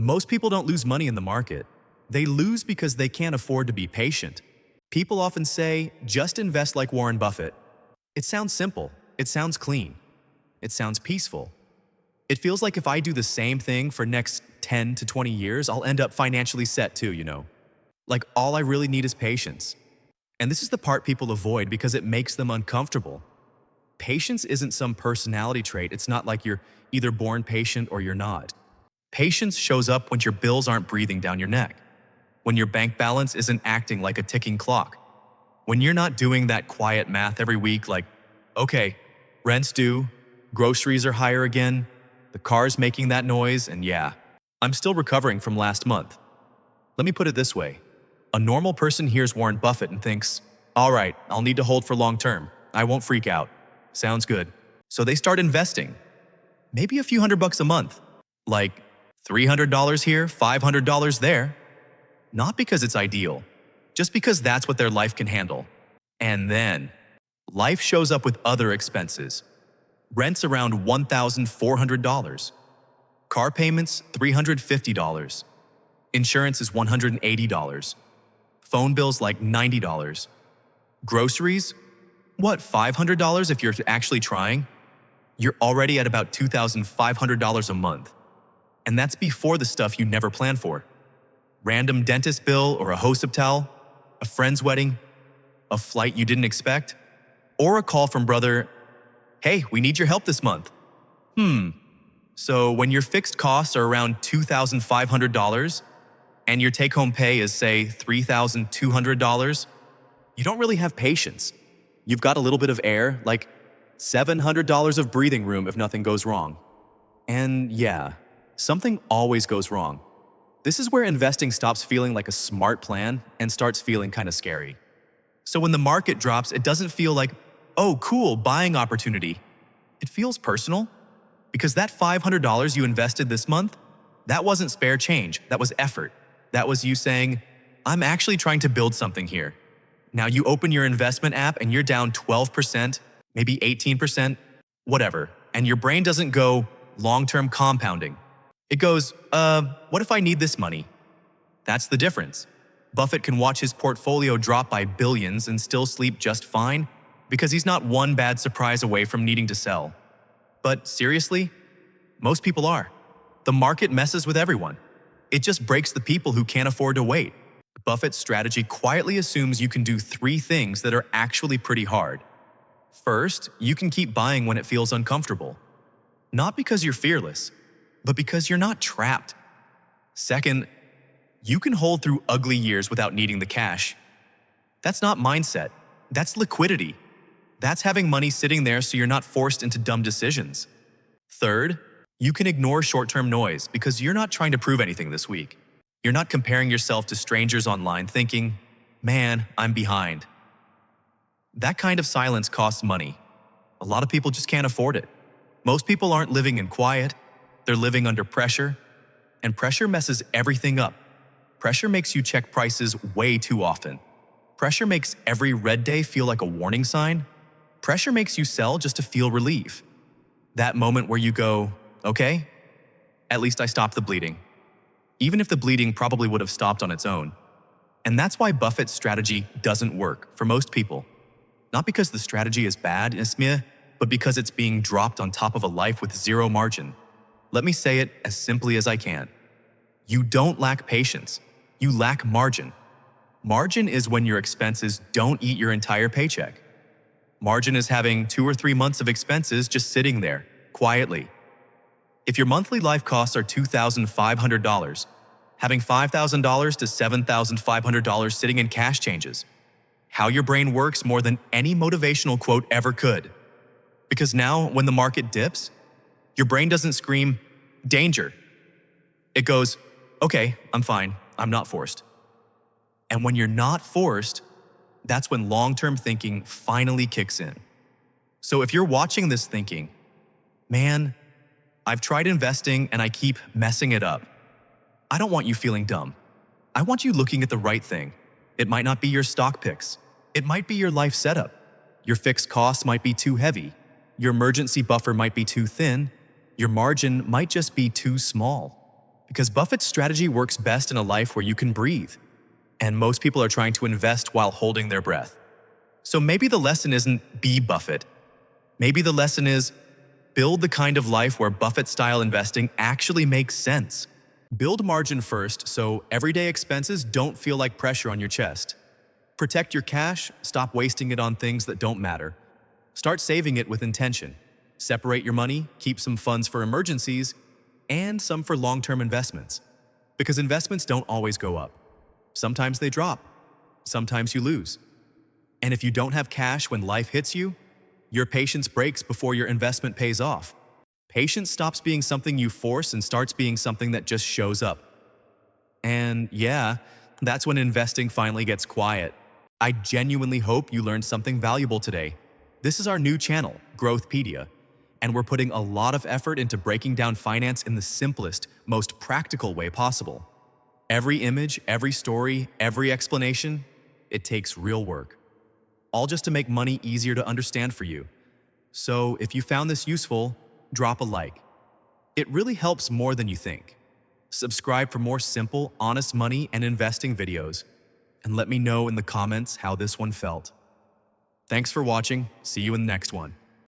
Most people don't lose money in the market. They lose because they can't afford to be patient. People often say, just invest like Warren Buffett. It sounds simple. It sounds clean. It sounds peaceful. It feels like if I do the same thing for next 10 to 20 years, I'll end up financially set too. Like all I really need is patience. And this is the part people avoid because it makes them uncomfortable. Patience isn't some personality trait. It's not like you're either born patient or you're not. Patience shows up when your bills aren't breathing down your neck, when your bank balance isn't acting like a ticking clock, when you're not doing that quiet math every week like, okay, rent's due, groceries are higher again, the car's making that noise, and yeah, I'm still recovering from last month. Let me put it this way. A normal person hears Warren Buffett and thinks, all right, I'll need to hold for long term. I won't freak out. Sounds good. So they start investing. Maybe a few $100 a month. Like $300 here, $500 there. Not because it's ideal, just because that's what their life can handle. And then, life shows up with other expenses. Rent's around $1,400. Car payments, $350. Insurance is $180. Phone bills like $90. Groceries? What, $500 if you're actually trying? You're already at about $2,500 a month. And that's before the stuff you never planned for. Random dentist bill or a hospital, a friend's wedding, a flight you didn't expect, or a call from brother, hey, we need your help this month. So when your fixed costs are around $2,500 and your take-home pay is, say, $3,200, you don't really have patience. You've got a little bit of air, like $700 of breathing room if nothing goes wrong. And yeah, something always goes wrong. This is where investing stops feeling like a smart plan and starts feeling kind of scary. So when the market drops, it doesn't feel like, oh, cool, buying opportunity. It feels personal. Because that $500 you invested this month, that wasn't spare change, that was effort. That was you saying, I'm actually trying to build something here. Now you open your investment app and you're down 12%, maybe 18%, whatever. And your brain doesn't go long-term compounding. It goes, what if I need this money? That's the difference. Buffett can watch his portfolio drop by billions and still sleep just fine because he's not one bad surprise away from needing to sell. But seriously, most people are. The market messes with everyone. It just breaks the people who can't afford to wait. Buffett's strategy quietly assumes you can do three things that are actually pretty hard. First, you can keep buying when it feels uncomfortable. Not because you're fearless, but because you're not trapped. Second, you can hold through ugly years without needing the cash. That's not mindset. That's liquidity. That's having money sitting there so you're not forced into dumb decisions. Third, you can ignore short-term noise because you're not trying to prove anything this week. You're not comparing yourself to strangers online thinking, man, I'm behind. That kind of silence costs money. A lot of people just can't afford it. Most people aren't living in quiet. They're living under pressure. And pressure messes everything up. Pressure makes you check prices way too often. Pressure makes every red day feel like a warning sign. Pressure makes you sell just to feel relief. That moment where you go, okay, at least I stopped the bleeding. Even if the bleeding probably would have stopped on its own. And that's why Buffett's strategy doesn't work for most people. Not because the strategy is bad, but because it's being dropped on top of a life with zero margin. Let me say it as simply as I can. You don't lack patience. You lack margin. Margin is when your expenses don't eat your entire paycheck. Margin is having 2 or 3 months of expenses just sitting there, quietly. If your monthly life costs are $2,500, having $5,000 to $7,500 sitting in cash changes, how your brain works more than any motivational quote ever could. Because now, when the market dips, your brain doesn't scream, danger. It goes, okay, I'm fine, I'm not forced. And when you're not forced, that's when long-term thinking finally kicks in. So if you're watching this thinking, man, I've tried investing and I keep messing it up, I don't want you feeling dumb. I want you looking at the right thing. It might not be your stock picks. It might be your life setup. Your fixed costs might be too heavy. Your emergency buffer might be too thin. Your margin might just be too small. Because Buffett's strategy works best in a life where you can breathe, and most people are trying to invest while holding their breath. So maybe the lesson isn't be Buffett. Maybe the lesson is build the kind of life where Buffett-style investing actually makes sense. Build margin first so everyday expenses don't feel like pressure on your chest. Protect your cash, stop wasting it on things that don't matter. Start saving it with intention. Separate your money, keep some funds for emergencies, and some for long-term investments. Because investments don't always go up. Sometimes they drop. Sometimes you lose. And if you don't have cash when life hits you, your patience breaks before your investment pays off. Patience stops being something you force and starts being something that just shows up. And yeah, that's when investing finally gets quiet. I genuinely hope you learned something valuable today. This is our new channel, Growthpedia, and we're putting a lot of effort into breaking down finance in the simplest, most practical way possible. Every image, every story, every explanation, it takes real work. All just to make money easier to understand for you. So if you found this useful, drop a like. It really helps more than you think. Subscribe for more simple, honest money and investing videos. And let me know in the comments how this one felt. Thanks for watching. See you in the next one.